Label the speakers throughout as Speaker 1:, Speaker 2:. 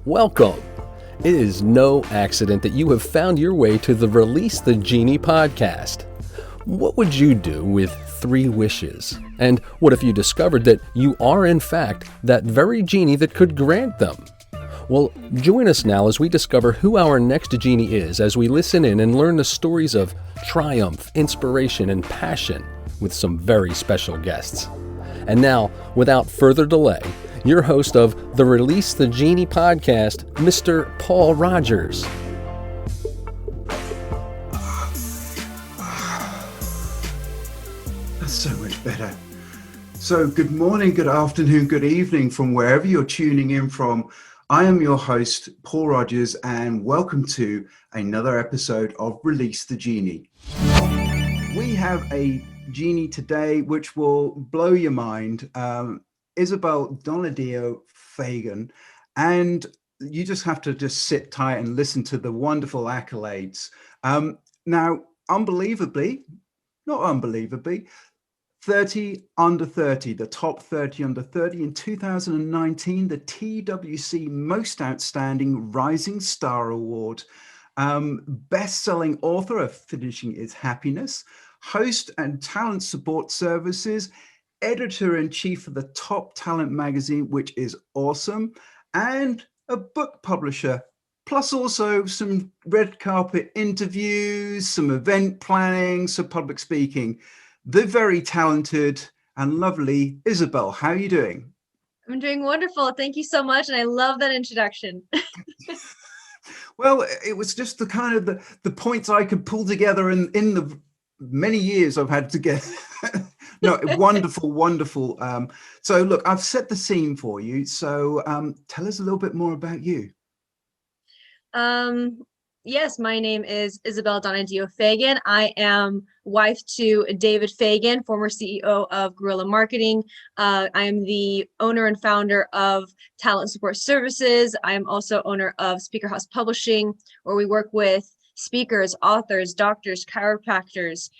Speaker 1: Welcome. It is no accident that you have found your way to the Release the Genie podcast. What would you do with 3 wishes? And what if you discovered that you are in fact that very genie that could grant them? Well, join us now as we discover who our next genie is as we listen in and learn the stories of triumph, inspiration, and passion with some very special guests. And now, without further delay, your host of the Release the Genie podcast, Mr. Paul Rogers.
Speaker 2: That's so much better. So good morning, good afternoon, good evening from wherever you're tuning in from. I am your host, Paul Rogers, and welcome to another episode of Release the Genie. We have a genie today which will blow your mind. Isabel Donadio Fagan, and you just have to sit tight and listen to the wonderful accolades. Now, unbelievably, not unbelievably, 30 under 30, the top 30 under 30 in 2019, the TWC Most Outstanding Rising Star Award, best-selling author of Finishing is Happiness, host and talent support services, editor-in-chief of the Top Talent magazine, which is awesome, and a book publisher, plus also some red carpet interviews, some event planning, some public speaking. The very talented and lovely Isabel. How are you doing?
Speaker 3: I'm doing wonderful. Thank you so much. And I love that introduction.
Speaker 2: Well, it was just the kind of the points I could pull together in the many years I've had to get. No, wonderful, wonderful. So look, I've set the scene for you. So tell us a little bit more about you.
Speaker 3: Yes, my name is Isabel Donadio Fagan. I am wife to David Fagan, former CEO of Guerrilla Marketing. I am the owner and founder of Talent Support Services. I am also owner of Speaker House Publishing, where we work with speakers, authors, doctors, chiropractors,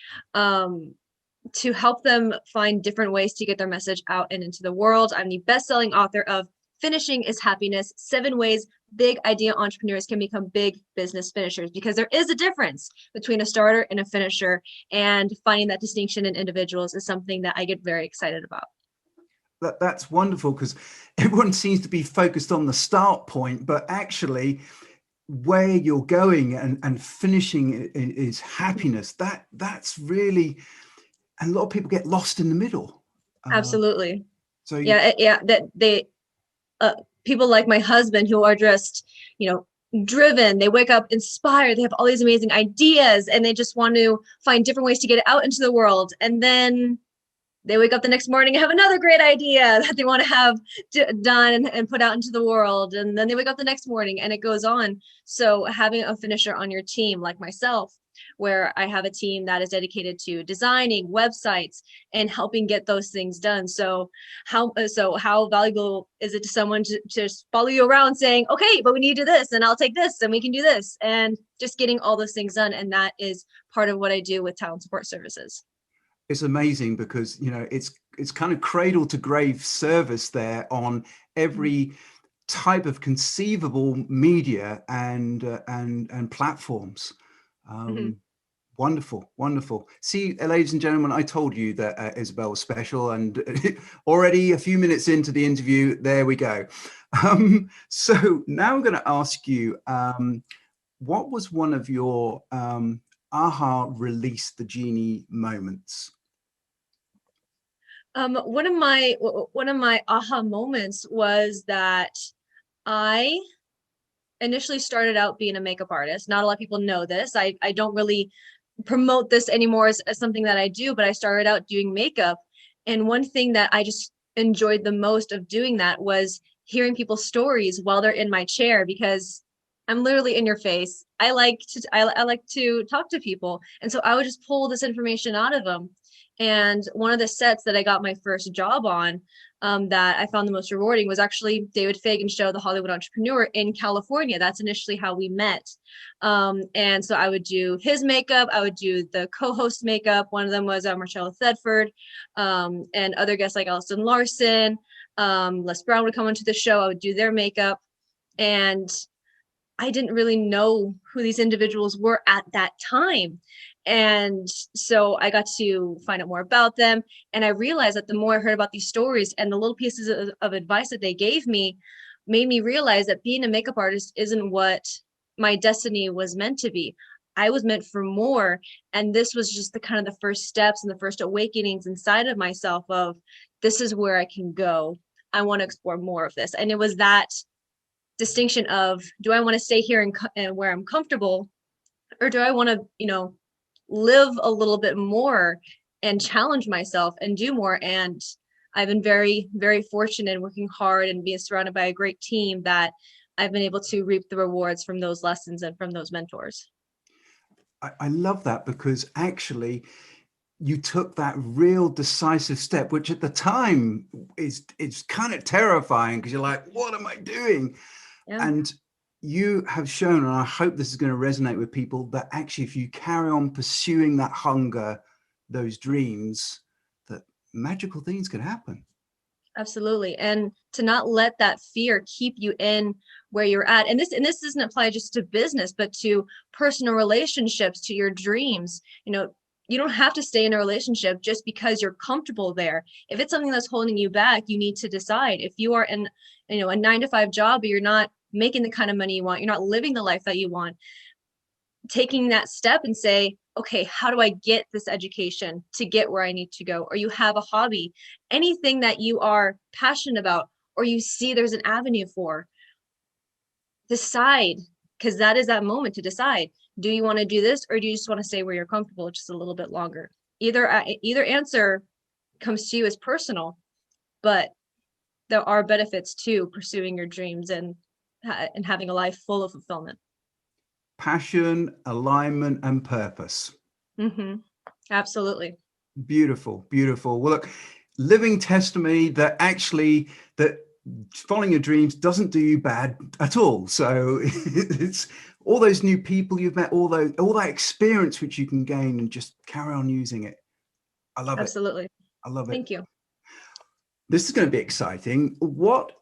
Speaker 3: to help them find different ways to get their message out and into the world. I'm the best-selling author of Finishing is Happiness, 7 Ways Big Idea Entrepreneurs Can Become Big Business Finishers, because there is a difference between a starter and a finisher, and finding that distinction in individuals is something that I get very excited about.
Speaker 2: That's wonderful, because everyone seems to be focused on the start point, but actually where you're going and finishing is happiness. That's really, and a lot of people get lost in the middle.
Speaker 3: Absolutely. That they people like my husband, who are just, driven. They wake up inspired. They have all these amazing ideas, and they just want to find different ways to get it out into the world. And then they wake up the next morning and have another great idea that they want to have done and put out into the world. And then they wake up the next morning, and it goes on. So having a finisher on your team, like myself, where I have a team that is dedicated to designing websites and helping get those things done. So how valuable is it to someone to just follow you around saying, okay, but we need to do this, and I'll take this, and we can do this, and just getting all those things done. And that is part of what I do with Talent Support Services.
Speaker 2: It's amazing because, it's kind of cradle to grave service there on every type of conceivable media and platforms. Wonderful. See, ladies and gentlemen, I told you that Isabel was special, and already a few minutes into the interview, there we go. So now I'm going to ask you, what was one of your aha release the genie moments?
Speaker 3: One of my aha moments was that I initially started out being a makeup artist. Not a lot of people know this. I don't really promote this anymore as something that I do, but I started out doing makeup. And one thing that I just enjoyed the most of doing that was hearing people's stories while they're in my chair, because I'm literally in your face. I like to talk to people. And so I would just pull this information out of them. And one of the sets that I got my first job on, that I found the most rewarding, was actually David Fagan's show, The Hollywood Entrepreneur, in California. That's initially how we met. And so I would do his makeup. I would do the co-host makeup. One of them was Marcella Thedford, and other guests like Allison Larson. Les Brown would come onto the show. I would do their makeup. And I didn't really know who these individuals were at that time. And so I got to find out more about them. And I realized that the more I heard about these stories and the little pieces of advice that they gave me, made me realize that being a makeup artist isn't what my destiny was meant to be. I was meant for more. And this was just the kind of the first steps and the first awakenings inside of myself of, this is where I can go. I want to explore more of this. And it was that distinction of, do I want to stay here and where I'm comfortable, or do I want to, live a little bit more and challenge myself and do more? And I've been very, very fortunate in working hard and being surrounded by a great team that I've been able to reap the rewards from those lessons and from those mentors.
Speaker 2: I love that, because actually you took that real decisive step, which at the time is kind of terrifying, because you're like, what am I doing?
Speaker 3: Yeah.
Speaker 2: And you have shown, and I hope this is going to resonate with people, that actually if you carry on pursuing that hunger, those dreams, that magical things can happen.
Speaker 3: Absolutely. And to not let that fear keep you in where you're at. And this doesn't apply just to business, but to personal relationships, to your dreams. You don't have to stay in a relationship just because you're comfortable there. If it's something that's holding you back, you need to decide. If you are in, a 9-to-5 job, but you're not making the kind of money you want, you're not living the life that you want, taking that step and say, okay, how do I get this education to get where I need to go? Or you have a hobby, anything that you are passionate about, or you see there's an avenue for, decide, because that is that moment to decide. Do you want to do this, or do you just want to stay where you're comfortable just a little bit longer? Either answer comes to you as personal, but there are benefits to pursuing your dreams and having a life full of fulfillment.
Speaker 2: Passion, alignment, and purpose.
Speaker 3: Mm-hmm. Absolutely.
Speaker 2: Beautiful, beautiful. Well, look, living testimony that actually that following your dreams doesn't do you bad at all. So it's all those new people you've met, all that experience which you can gain, and just carry on using it. I love it.
Speaker 3: Absolutely.
Speaker 2: I love it.
Speaker 3: Thank you.
Speaker 2: This is going to be exciting. What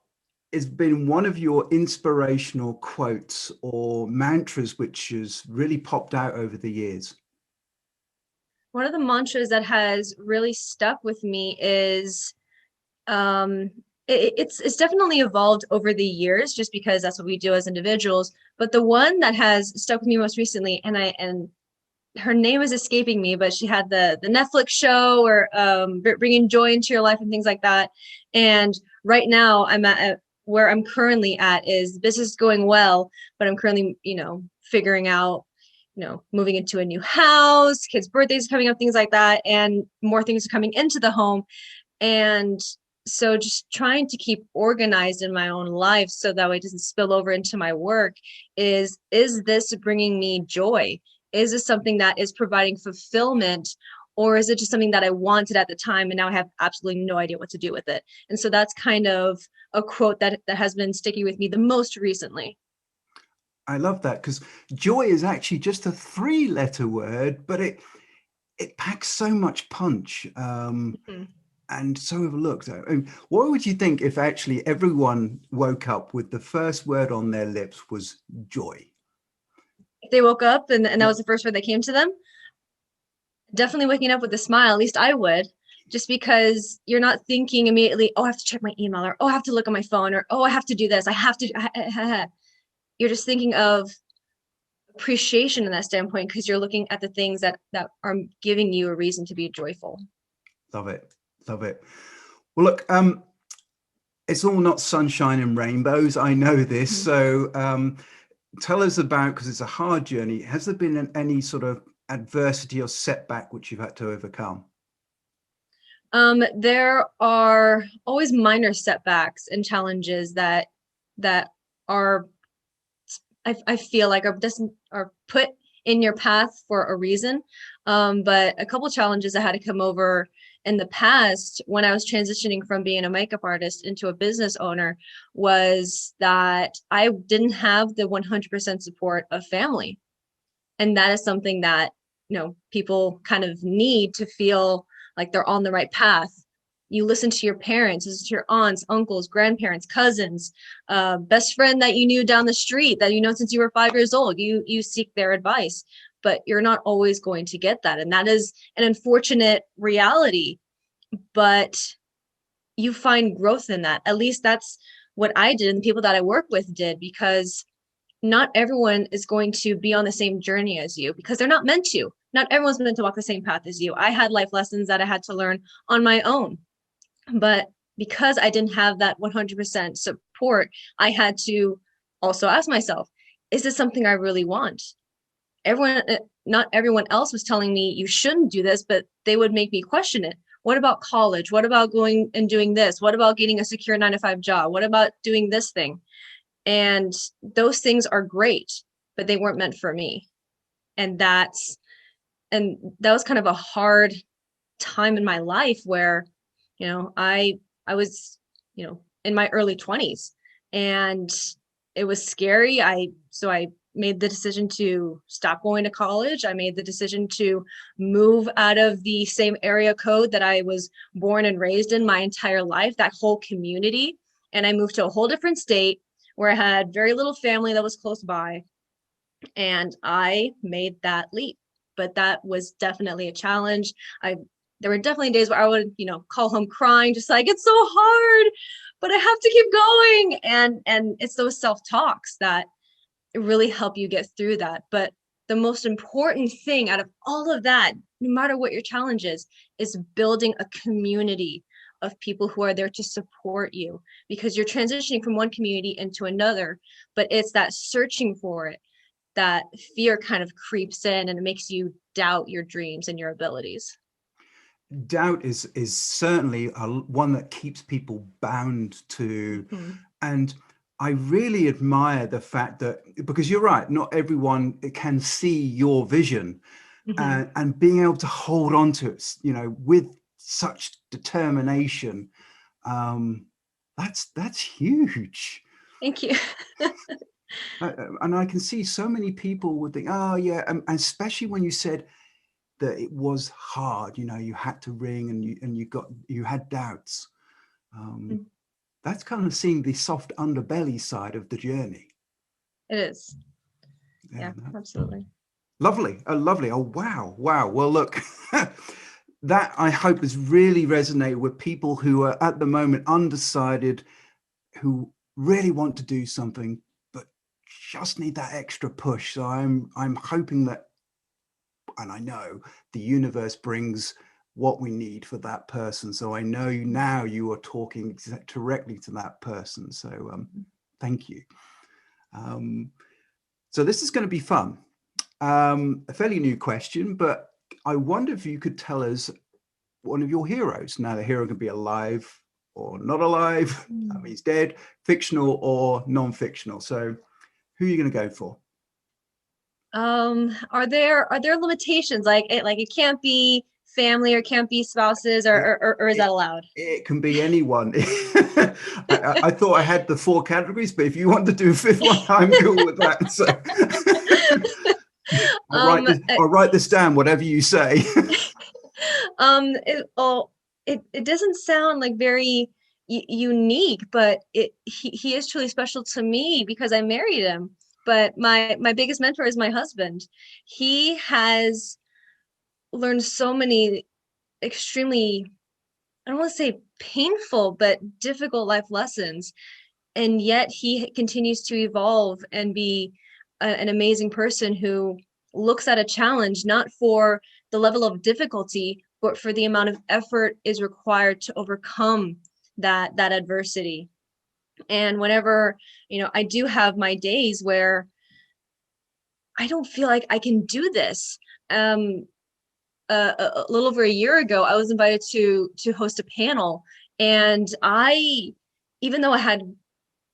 Speaker 2: has been one of your inspirational quotes or mantras which has really popped out over the years?
Speaker 3: One of the mantras that has really stuck with me is, it's definitely evolved over the years, just because that's what we do as individuals. But the one that has stuck with me most recently, and her name is escaping me, but she had the Netflix show, or bringing joy into your life and things like that. And right now I'm at where I'm currently at is business is going well, but I'm currently, figuring out, moving into a new house, kids' birthdays coming up, things like that, and more things are coming into the home. And so just trying to keep organized in my own life so that way it doesn't spill over into my work. Is this bringing me joy? Is this something that is providing fulfillment? Or is it just something that I wanted at the time and now I have absolutely no idea what to do with it? And so that's kind of a quote that has been sticking with me the most recently.
Speaker 2: I love that, because joy is actually just a 3-letter word, but it packs so much punch.
Speaker 3: Mm-hmm.
Speaker 2: And so overlooked. I mean, what would you think if actually everyone woke up with the first word on their lips was joy?
Speaker 3: If they woke up and that was the first word that came to them, definitely waking up with a smile. At least I would, just because you're not thinking immediately, oh, I have to check my email, or oh, I have to look at my phone, or oh, I have to do this. I have to. You're just thinking of appreciation in that standpoint, because you're looking at the things that are giving you a reason to be joyful.
Speaker 2: Love it. Love it. Well, look, it's all not sunshine and rainbows. I know this. So tell us about, because it's a hard journey. Has there been any sort of adversity or setback which you've had to overcome?
Speaker 3: There are always minor setbacks and challenges that are, I feel like are put in your path for a reason. But a couple challenges I had to come over in the past when I was transitioning from being a makeup artist into a business owner was that I didn't have the 100% support of family. And that is something that, people kind of need to feel like they're on the right path. You listen to your parents, listen to your aunts, uncles, grandparents, cousins, best friend that you knew down the street that you know since you were 5 years old. You seek their advice, but you're not always going to get that. And that is an unfortunate reality, but you find growth in that. At least that's what I did and the people that I work with did, because not everyone is going to be on the same journey as you, because they're not meant to. Not everyone's meant to walk the same path as you. I had life lessons that I had to learn on my own. But because I didn't have that 100% support, I had to also ask myself, is this something I really want? Not everyone else was telling me you shouldn't do this, but they would make me question it. What about college? What about going and doing this? What about getting a secure 9-to-5 job? What about doing this thing? And those things are great, but they weren't meant for me. And that was kind of a hard time in my life where, I was, in my early 20s, and it was scary. So I made the decision to stop going to college. I made the decision to move out of the same area code that I was born and raised in my entire life, that whole community. And I moved to a whole different state where I had very little family that was close by. And I made that leap. But that was definitely a challenge. There were definitely days where I would, call home crying, just like, it's so hard, but I have to keep going. And it's those self-talks that really help you get through that. But the most important thing out of all of that, no matter what your challenge is building a community of people who are there to support you, because you're transitioning from one community into another. But it's that searching for it, that fear kind of creeps in and it makes you doubt your dreams and your abilities.
Speaker 2: Doubt is certainly one that keeps people bound to. Mm-hmm. And I really admire the fact that, because you're right, not everyone can see your vision, mm-hmm. and being able to hold on to it, with such determination. That's huge.
Speaker 3: Thank you.
Speaker 2: And I can see so many people would think, oh yeah, and especially when you said that it was hard, you had to ring and you had doubts. That's kind of seeing the soft underbelly side of the journey.
Speaker 3: It is. Yeah, absolutely.
Speaker 2: Lovely. Oh, lovely. Oh, wow. Well, look, that I hope has really resonated with people who are at the moment undecided, who really want to do something, but just need that extra push. So I'm hoping that, and I know the universe brings what we need for that person. So I know now you are talking directly to that person. So thank you. So this is going to be fun. A fairly new question, but I wonder if you could tell us one of your heroes. Now, the hero can be alive or not alive. I mean, he's dead, fictional or non-fictional. So who are you going to go for?
Speaker 3: Are there limitations? Like it can't be family or can't be spouses or is that allowed?
Speaker 2: It can be anyone. I thought I had the 4 categories, but if you want to do a 5th one, I'm cool with that. So I'll write this down, whatever you say.
Speaker 3: It doesn't sound like very unique, but he is truly special to me because I married him. But my biggest mentor is my husband. He has learned so many extremely, I don't want to say painful, but difficult life lessons. And yet he continues to evolve and be an amazing person who looks at a challenge, not for the level of difficulty, but for the amount of effort is required to overcome that adversity. And whenever, I do have my days where I don't feel like I can do this. A little over a year ago, I was invited to host a panel, and even though I had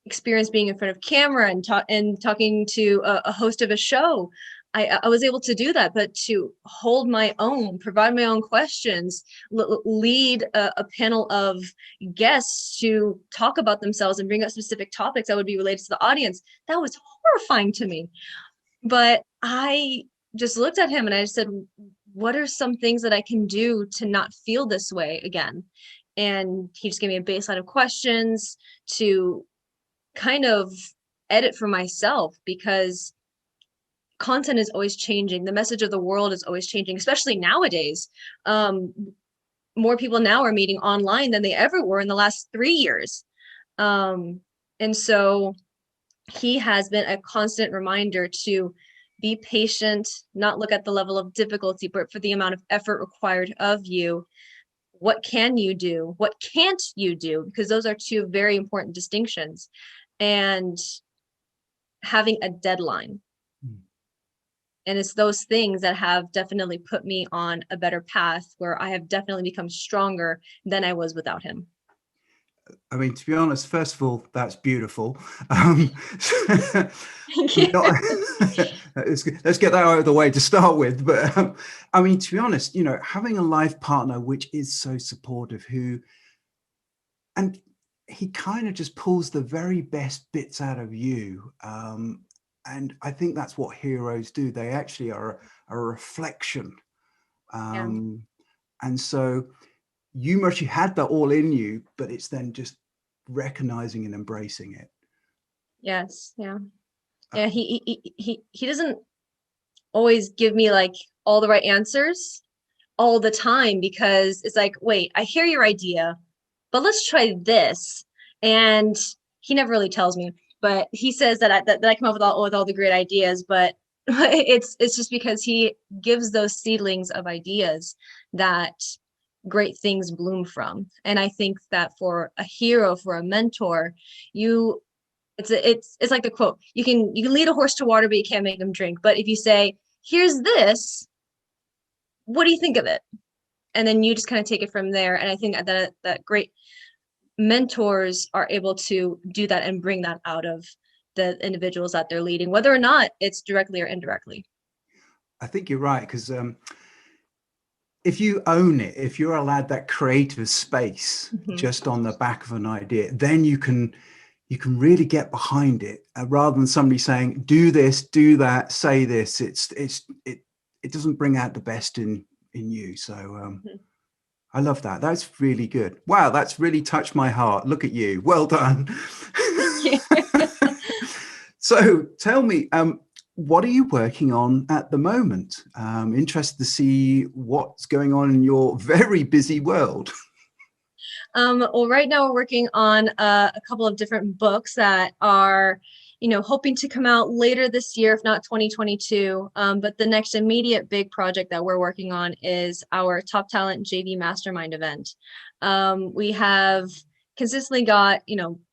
Speaker 3: experience being in front of camera and talking to a host of a show, I was able to do that, but to hold my own, provide my own questions, lead a panel of guests to talk about themselves and bring up specific topics that would be related to the audience, that was horrifying to me. But I just looked at him and I said, what are some things that I can do to not feel this way again? And he just gave me a baseline of questions to kind of edit for myself, because content is always changing. The message of the world is always changing, especially nowadays. More people now are meeting online than they ever were in the last 3 years. And so he has been a constant reminder to be patient, not look at the level of difficulty, but for the amount of effort required of you. What can you do? What can't you do? Because those are two very important distinctions. And having a deadline. And it's those things that have definitely put me on a better path, where I have definitely become stronger than I was without him.
Speaker 2: I mean, to be honest, first of all, that's beautiful.
Speaker 3: Thank you.
Speaker 2: Let's get that out of the way to start with. But I mean, to be honest, having a life partner which is so supportive, and he kind of just pulls the very best bits out of you. And I think that's what heroes do. They actually are a reflection. And so you actually had that all in you, but it's then just recognizing and embracing it.
Speaker 3: Yes. Yeah. Yeah. He doesn't always give me like all the right answers all the time, because it's like, wait, I hear your idea, but let's try this. And he never really tells me, but he says that I come up with all the great ideas, but it's just because he gives those seedlings of ideas that great things bloom from. And I think that for a hero, for a mentor, it's like the quote, you can lead a horse to water, but you can't make him drink. But if you say, here's this, what do you think of it? And then you just kind of take it from there. And I think that great mentors are able to do that and bring that out of the individuals that they're leading, whether or not it's directly or indirectly.
Speaker 2: I think you're right, because if you own it, if you're allowed that creative space just on the back of an idea, then you can really get behind it, rather than somebody saying, do this, do that, say this. It doesn't bring out the best in you. So I love that. That's really good. Wow, that's really touched my heart. Look at you. Well done. So tell me, what are you working on at the moment? Interested to see what's going on in your very busy world.
Speaker 3: Well, right now we're working on a couple of different books that are, hoping to come out later this year, if not 2022. But the next immediate big project that we're working on is our Top Talent JV Mastermind event. We have consistently got,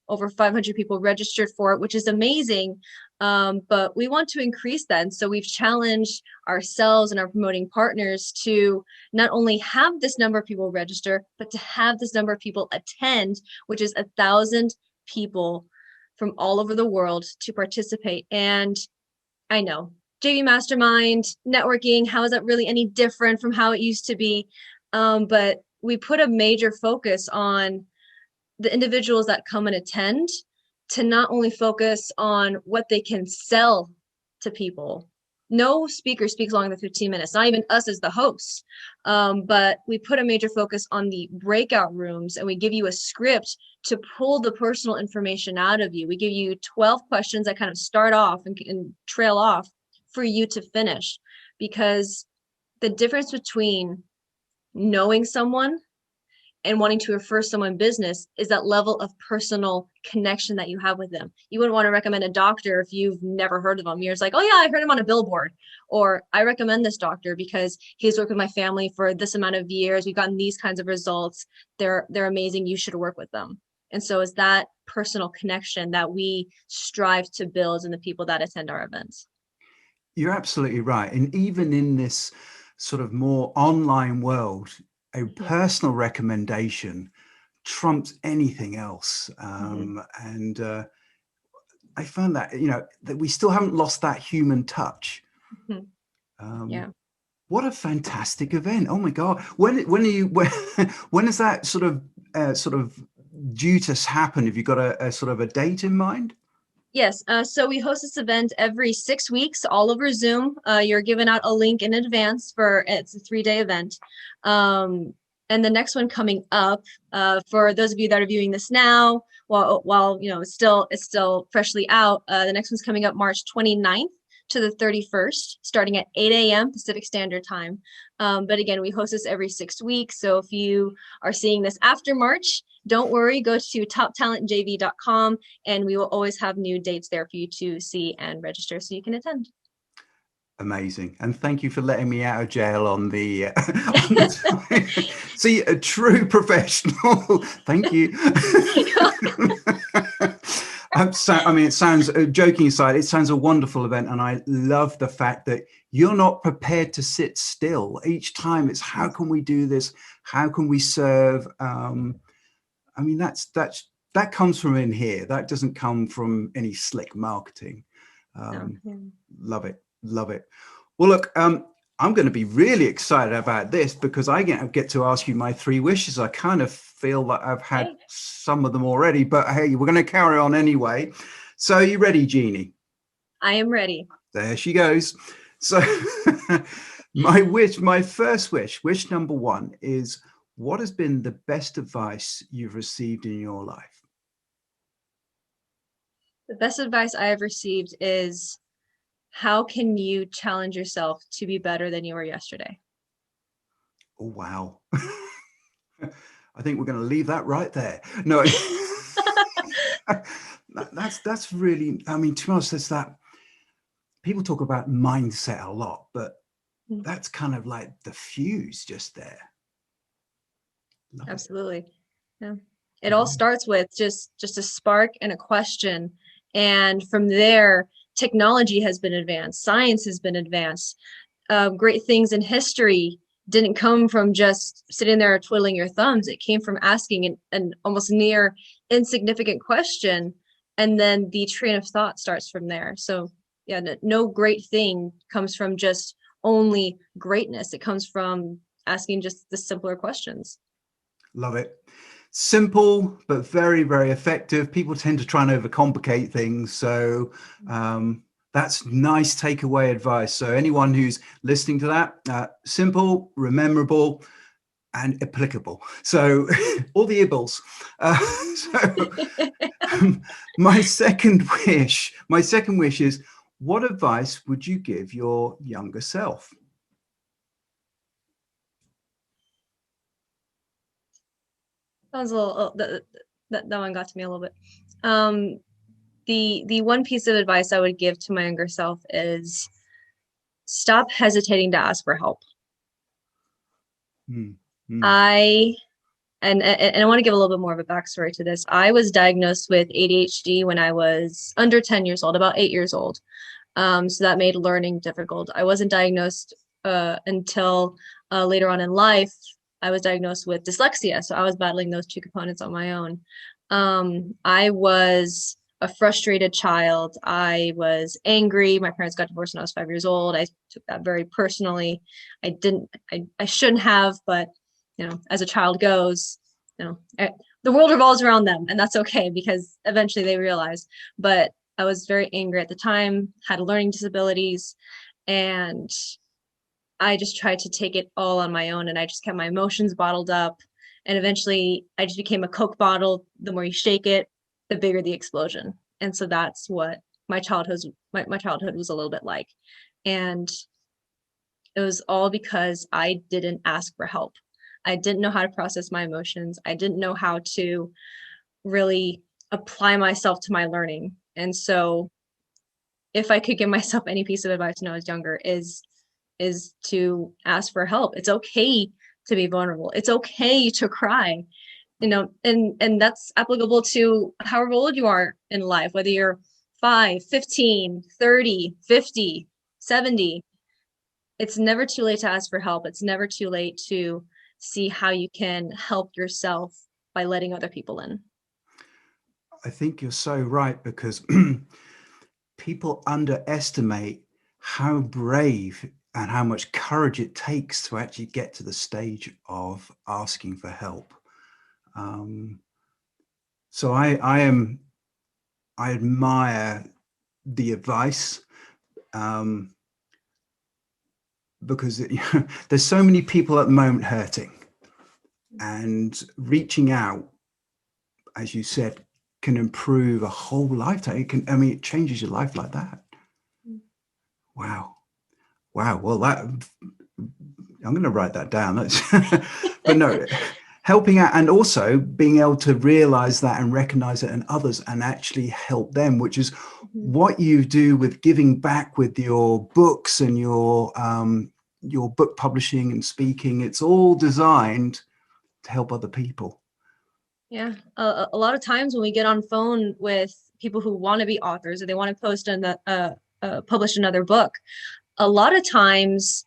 Speaker 3: over 500 people registered for it, which is amazing. But we want to increase that. And so we've challenged ourselves and our promoting partners to not only have this number of people register, but to have this number of people attend, which is 1,000 people from all over the world to participate. And I know JV Mastermind networking, how is that really any different from how it used to be? But we put a major focus on the individuals that come and attend, to not only focus on what they can sell to people. No speaker speaks longer than 15 minutes, not even us as the hosts. But we put a major focus on the breakout rooms, and we give you a script to pull the personal information out of you. We give you 12 questions that kind of start off and trail off for you to finish, because the difference between knowing someone and wanting to refer someone business is that level of personal connection that you have with them. You wouldn't want to recommend a doctor if you've never heard of them. You're just like, oh yeah, I heard him on a billboard. Or I recommend this doctor because he's worked with my family for this amount of years. We've gotten these kinds of results. They're amazing. You should work with them. And so it's that personal connection that we strive to build in the people that attend our events.
Speaker 2: You're absolutely right. And even in this sort of more online world, a personal recommendation trumps anything else. And I found that, that we still haven't lost that human touch. What a fantastic event. Oh my God. When is that sort of due to happen? Have you got a sort of a date in mind?
Speaker 3: Yes. So we host this event every 6 weeks, all over Zoom. You're given out a link in advance it's a 3-day event. And the next one coming up, for those of you that are viewing this now, while it's still freshly out, the next one's coming up March 29th to the 31st, starting at 8 a.m. Pacific Standard Time. But again, we host this every 6 weeks. So if you are seeing this after March, don't worry, go to toptalentjv.com and we will always have new dates there for you to see and register so you can attend.
Speaker 2: Amazing. And thank you for letting me out of jail on the, on the time. See, a true professional. Thank you. It sounds, joking aside, it sounds a wonderful event. And I love the fact that you're not prepared to sit still. Each time it's, how can we do this? How can we serve? That comes from in here. That doesn't come from any slick marketing. Love it. Love it. Well, look, I'm going to be really excited about this because I get to ask you my 3 wishes. I kind of feel that I've had some of them already, but hey, we're going to carry on anyway. So are you ready, Genie?
Speaker 3: I am ready.
Speaker 2: There she goes. So my first wish number 1 is, what has been the best advice you've received in your life?
Speaker 3: The best advice I have received is, how can you challenge yourself to be better than you were yesterday?
Speaker 2: Oh, wow. I think we're going to leave that right there. No, that's really, to be honest, that's that. People talk about mindset a lot, but that's kind of like the fuse just there. Love
Speaker 3: Absolutely. It. Yeah. It all starts with just a spark and a question. And from there, technology has been advanced, science has been advanced. Great things in history didn't come from just sitting there twiddling your thumbs. It came from asking an almost near insignificant question, and then the train of thought starts from there. So yeah, no great thing comes from just only greatness. It comes from asking just the simpler questions.
Speaker 2: Love it. Simple, but very, very effective. People tend to try and overcomplicate things. So that's nice takeaway advice. So anyone who's listening to that, simple, memorable, and applicable. So all the ibbles. My second wish is, what advice would you give your younger self?
Speaker 3: That was a little, that one got to me a little bit. The one piece of advice I would give to my younger self is, stop hesitating to ask for help. I want to give a little bit more of a backstory to this. I was diagnosed with ADHD when I was under 10 years old, about 8 years old. So that made learning difficult. I wasn't diagnosed until later on in life. I was diagnosed with dyslexia, so I was battling those 2 components on my own. I was a frustrated child. I was angry. My parents got divorced when I was 5 years old. I took that very personally. I shouldn't have, but as a child goes, the world revolves around them, and that's okay because eventually they realize. But I was very angry at the time, had learning disabilities, and I just tried to take it all on my own, and I just kept my emotions bottled up. And eventually I just became a Coke bottle. The more you shake it, the bigger the explosion. And so that's what my childhood was a little bit like. And it was all because I didn't ask for help. I didn't know how to process my emotions. I didn't know how to really apply myself to my learning. And so if I could give myself any piece of advice when I was younger, is to ask for help. It's okay to be vulnerable. It's okay to cry, and that's applicable to however old you are in life, whether you're 5, 15, 30, 50, 70. It's never too late to ask for help. It's never too late to see how you can help yourself by letting other people in.
Speaker 2: I think you're so right, because people underestimate how brave and how much courage it takes to actually get to the stage of asking for help. So I admire the advice, because there's so many people at the moment hurting. and reaching out, as you said, can improve a whole lifetime. It changes your life like that. Wow. Well, I'm going to write that down. But no, helping out and also being able to realize that and recognize it in others and actually help them, which is what you do with giving back with your books and your book publishing and speaking. It's all designed to help other people.
Speaker 3: Yeah. A lot of times when we get on phone with people who want to be authors or they want to publish another book, a lot of times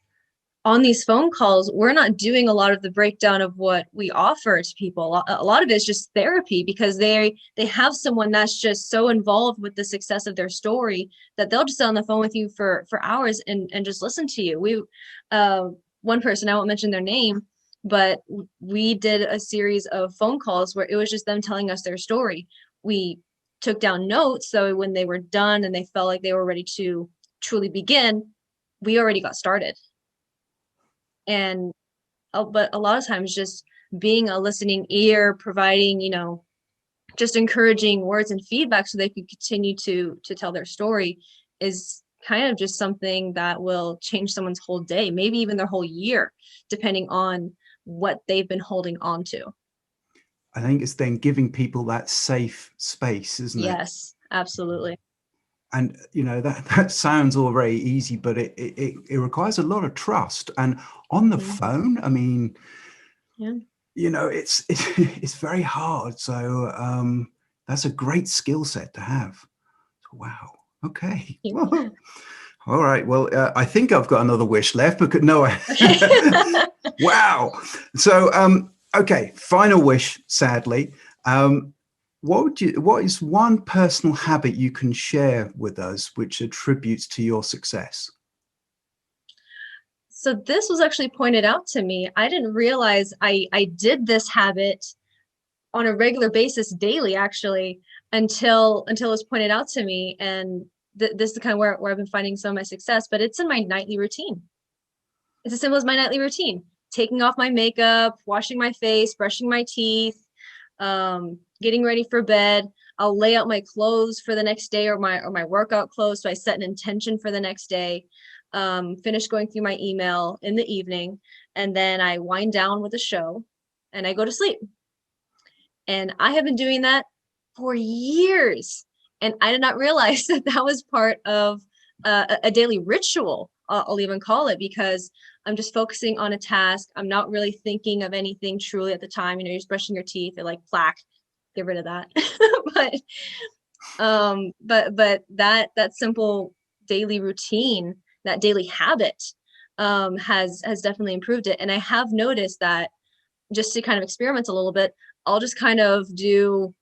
Speaker 3: on these phone calls, we're not doing a lot of the breakdown of what we offer to people. A lot of it is just therapy, because they have someone that's just so involved with the success of their story that they'll just sit on the phone with you for hours and just listen to you. One person, I won't mention their name, but we did a series of phone calls where it was just them telling us their story. We took down notes, so when they were done and they felt like they were ready to truly begin, we already got started. But a lot of times just being a listening ear, providing, just encouraging words and feedback so they can continue to tell their story is kind of just something that will change someone's whole day, maybe even their whole year, depending on what they've been holding on to.
Speaker 2: I think it's then giving people that safe space, isn't it?
Speaker 3: Yes, absolutely.
Speaker 2: And that sounds all very easy, but it requires a lot of trust. And on the phone, it's very hard. So that's a great skill set to have. Wow. Okay. Well, all right. Well, I think I've got another wish left, but no. Wow. So okay. Final wish. Sadly. What is one personal habit you can share with us which attributes to your success?
Speaker 3: So this was actually pointed out to me. I didn't realize I did this habit on a regular basis daily, actually, until it was pointed out to me. And this is kind of where I've been finding some of my success, but it's in my nightly routine. It's as simple as my nightly routine: taking off my makeup, washing my face, brushing my teeth, getting ready for bed. I'll lay out my clothes for the next day, or my workout clothes. So I set an intention for the next day, finish going through my email in the evening, and then I wind down with a show and I go to sleep. And I have been doing that for years. And I did not realize that was part of a daily ritual, I'll even call it, because I'm just focusing on a task. I'm not really thinking of anything truly at the time. You're just brushing your teeth, they're like plaque, get rid of that. but that simple daily routine, that daily habit, has definitely improved it. And I have noticed that, just to kind of experiment a little bit, I'll just kind of do,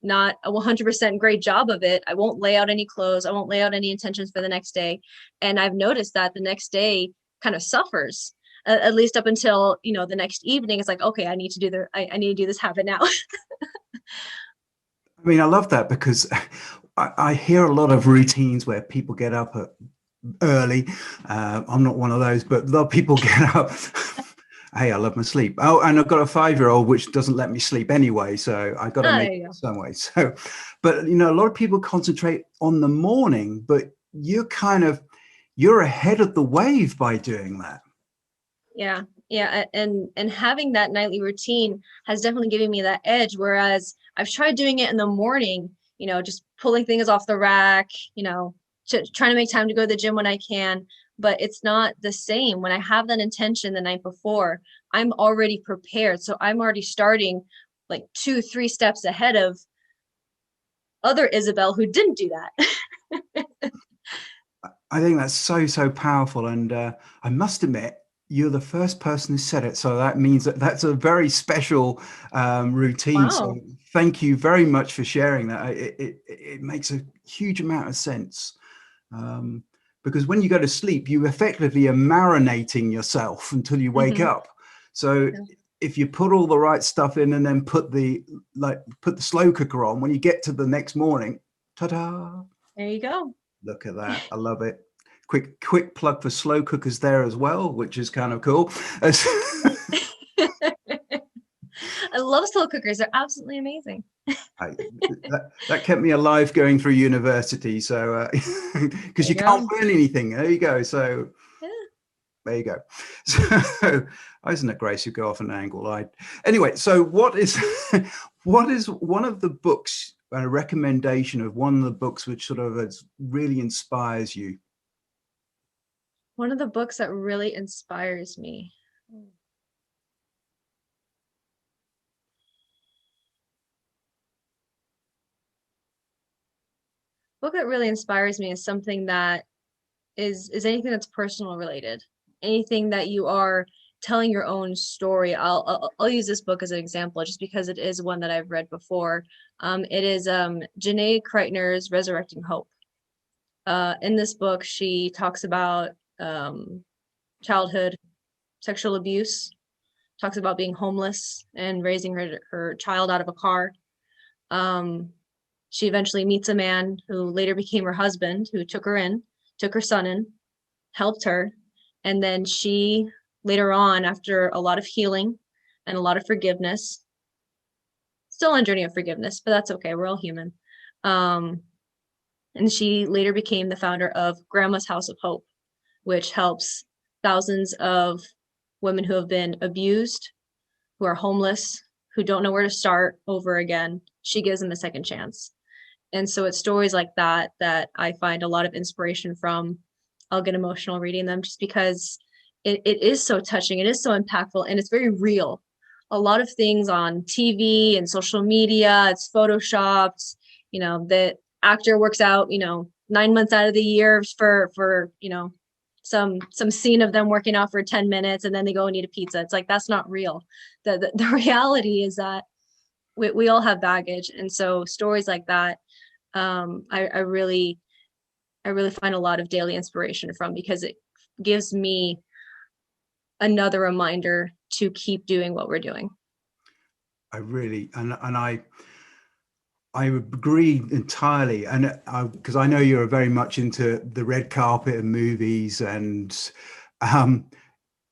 Speaker 3: not a 100% great job of it. I won't lay out any clothes. I won't lay out any intentions for the next day. And I've noticed that the next day kind of suffers, at least up until, the next evening. It's like, okay, I need to do this habit now.
Speaker 2: I love that, because I hear a lot of routines where people get up early. I'm not one of those, but a lot of people get up. Hey, I love my sleep. Oh, and I've got a 5-year-old which doesn't let me sleep anyway, so I got to make it some way. So, but a lot of people concentrate on the morning, but you're ahead of the wave by doing that.
Speaker 3: Yeah, and having that nightly routine has definitely given me that edge. Whereas I've tried doing it in the morning, just pulling things off the rack, trying to make time to go to the gym when I can. But it's not the same. When I have that intention the night before, I'm already prepared. So I'm already starting like 2-3 steps ahead of other Isabel who didn't do that.
Speaker 2: I think that's so powerful. And I must admit, you're the first person who said it. So that means that's a very special routine. Wow. So thank you very much for sharing that. It makes a huge amount of sense. Because when you go to sleep, you effectively are marinating yourself until you wake up. So if you put all the right stuff in and then put the slow cooker on, when you get to the next morning, ta-da!
Speaker 3: There you go.
Speaker 2: Look at that. I love it. Quick plug for slow cookers there as well, which is kind of cool.
Speaker 3: love slow cookers. They're absolutely amazing.
Speaker 2: That kept me alive going through university. So, because you can't burn anything. There you go. So, yeah. There you go. So, isn't it great? You go off an angle. Anyway. So, what is one of the books? A recommendation of one of the books which sort of really inspires you.
Speaker 3: One of the books that really inspires me. Book that really inspires me is something that is anything that's personal related, anything that you are telling your own story. I'll use this book as an example just because it is one that I've read before. It is Janae Kreitner's Resurrecting Hope. In this book, she talks about childhood sexual abuse, talks about being homeless and raising her child out of a car. She eventually meets a man who later became her husband, who took her son in, helped her. And then she, later on, after a lot of healing and a lot of forgiveness, still on a journey of forgiveness, but that's okay. We're all human. And she later became the founder of Grandma's House of Hope, which helps thousands of women who have been abused, who are homeless, who don't know where to start over again. She gives them a second chance. And so it's stories like that that I find a lot of inspiration from. I'll get emotional reading them just because it is so touching. It is so impactful, and it's very real. A lot of things on TV and social media, it's photoshopped. The actor works out, 9 months out of the year for some scene of them working out for 10 minutes, and then they go and eat a pizza. It's like, that's not real. The reality is that we all have baggage. And so stories like that, I really find a lot of daily inspiration from, because it gives me another reminder to keep doing what we're doing.
Speaker 2: I agree entirely, and because I know you're very much into the red carpet and movies, and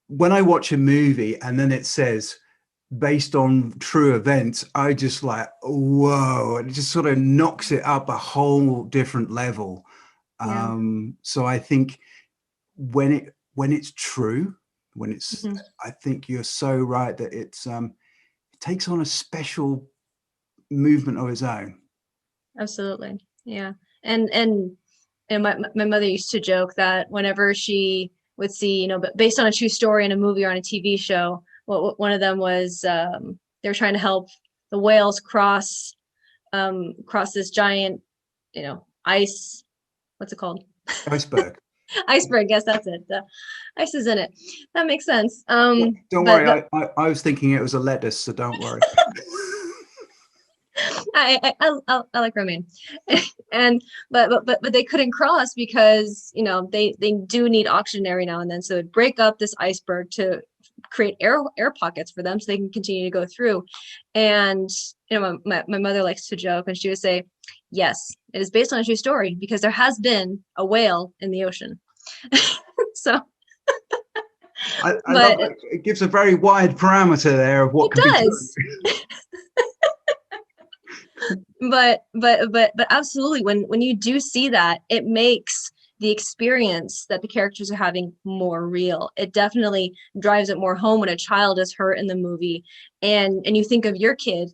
Speaker 2: when I watch a movie and then it says based on true events, I just like, whoa, it just sort of knocks it up a whole different level. Yeah. So I think when it's true, I think you're so right that it takes on a special movement of its own.
Speaker 3: Absolutely. Yeah. And my mother used to joke that whenever she would see, but based on a true story in a movie or on a TV show, one of them was they were trying to help the whales cross this giant, ice. What's it called?
Speaker 2: Iceberg.
Speaker 3: Iceberg. Yes, that's it. Ice is in it. That makes sense.
Speaker 2: Don't worry. I was thinking it was a lettuce, so don't worry.
Speaker 3: I like romaine, but they couldn't cross because they do need oxygen every now and then, so it'd break up this iceberg to create air pockets for them so they can continue to go through. And my mother likes to joke, and she would say, yes, it is based on a true story because there has been a whale in the ocean. So
Speaker 2: I love it. It gives a very wide parameter there of what can be true.
Speaker 3: But absolutely, when you do see that, it makes the experience that the characters are having more real. It definitely drives it more home when a child is hurt in the movie, and you think of your kid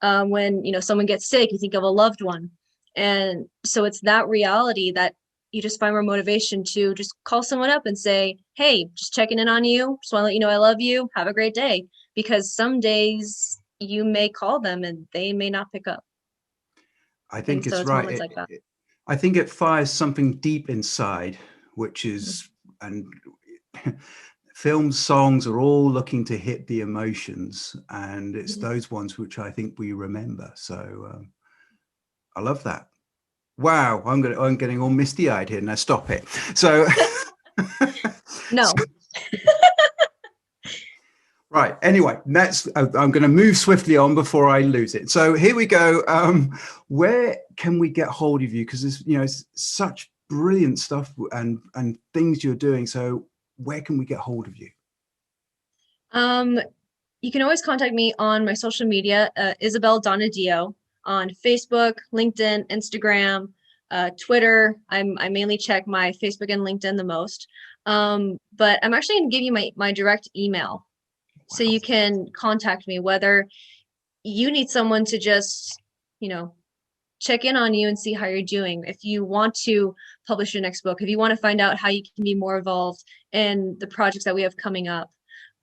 Speaker 3: when someone gets sick. You think of a loved one, and so it's that reality that you just find more motivation to just call someone up and say, hey, just checking in on you, just want to let you know I love you, have a great day. Because some days you may call them and they may not pick up.
Speaker 2: I think it's right. I think it fires something deep inside, which is, and films, songs are all looking to hit the emotions, and it's those ones which I think we remember. So I love that. Wow, I'm getting all misty-eyed here. Now stop it. So
Speaker 3: no.
Speaker 2: Right. Anyway, I'm going to move swiftly on before I lose it. So here we go. Where can we get hold of you? Because it's such brilliant stuff and things you're doing. So where can we get hold of you?
Speaker 3: you can always contact me on my social media, Isabel Donadio, on Facebook, LinkedIn, Instagram, Twitter. I mainly check my Facebook and LinkedIn the most. But I'm actually going to give you my direct email. So you can contact me, whether you need someone to just, check in on you and see how you're doing. If you want to publish your next book, if you want to find out how you can be more involved in the projects that we have coming up.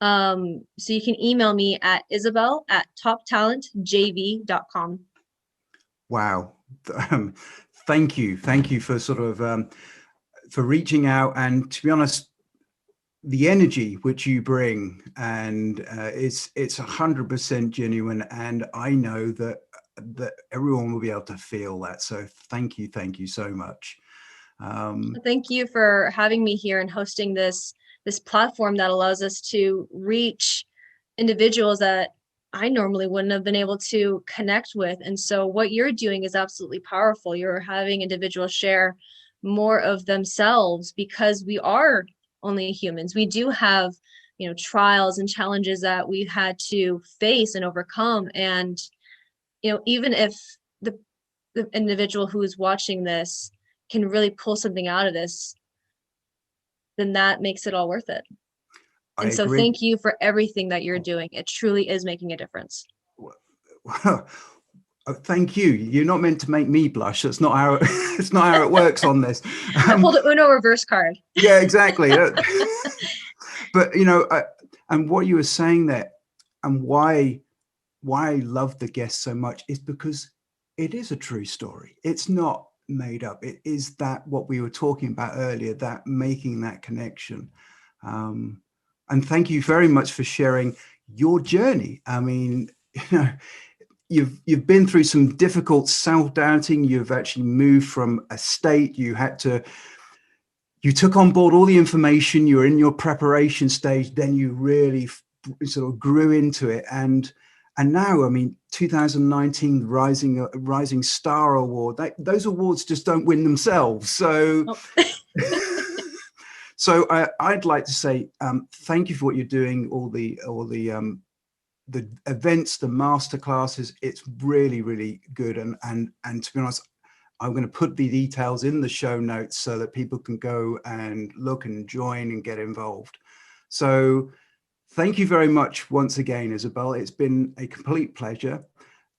Speaker 3: So you can email me at isabel@toptalentjv.com.
Speaker 2: Wow. Thank you. Thank you for sort of, for reaching out. And to be honest, the energy which you bring, and it's 100% genuine. And I know that everyone will be able to feel that. So thank you so much.
Speaker 3: Thank you for having me here and hosting this platform that allows us to reach individuals that I normally wouldn't have been able to connect with. And so what you're doing is absolutely powerful. You're having individuals share more of themselves, because we are only humans. We do have, trials and challenges that we've had to face and overcome. And, even if the individual who is watching this can really pull something out of this, then that makes it all worth it. And so thank you for everything that you're doing. It truly is making a difference.
Speaker 2: Well, thank you. You're not meant to make me blush. That's not how it's not how it works on this.
Speaker 3: I pulled an Uno reverse card.
Speaker 2: Yeah, exactly. But and what you were saying there, and why I love the guest so much, is because it is a true story. It's not made up. It is that what we were talking about earlier, that making that connection. And thank you very much for sharing your journey. I mean, you've been through some difficult self-doubting. You've actually moved from a state. You took on board all the information. You were in your preparation stage. Then you really sort of grew into it. And now, I mean, 2019 Rising Star Award, those awards just don't win themselves. So, so I'd like to say thank you for what you're doing. All the events, the masterclasses. It's really, really good. And to be honest, I'm going to put the details in the show notes so that people can go and look and join and get involved. So thank you very much once again, Isabel. It's been a complete pleasure.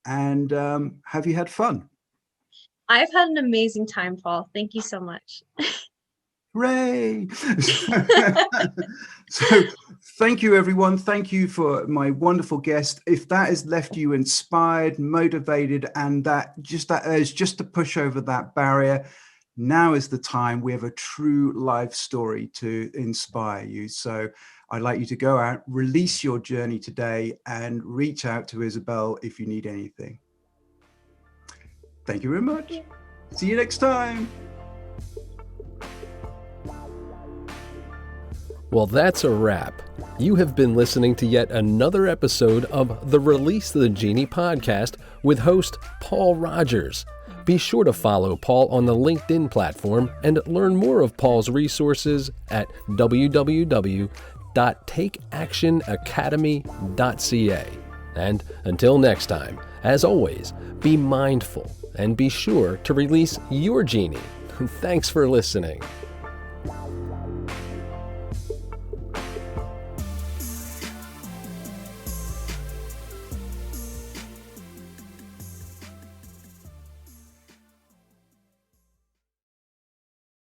Speaker 2: And have you had fun?
Speaker 3: I've had an amazing time, Paul. Thank you so much.
Speaker 2: Hooray! So thank you, everyone. Thank you for my wonderful guest. If that has left you inspired, motivated, and that urge just to push over that barrier, now is the time. We have a true life story to inspire you. So I'd like you to go out, release your journey today, and reach out to Isabel if you need anything. Thank you very much. See you next time.
Speaker 1: Well, that's a wrap. You have been listening to yet another episode of the Release the Genie podcast with host Paul Rogers. Be sure to follow Paul on the LinkedIn platform and learn more of Paul's resources at www.takeactionacademy.ca. And until next time, as always, be mindful and be sure to release your genie. Thanks for listening.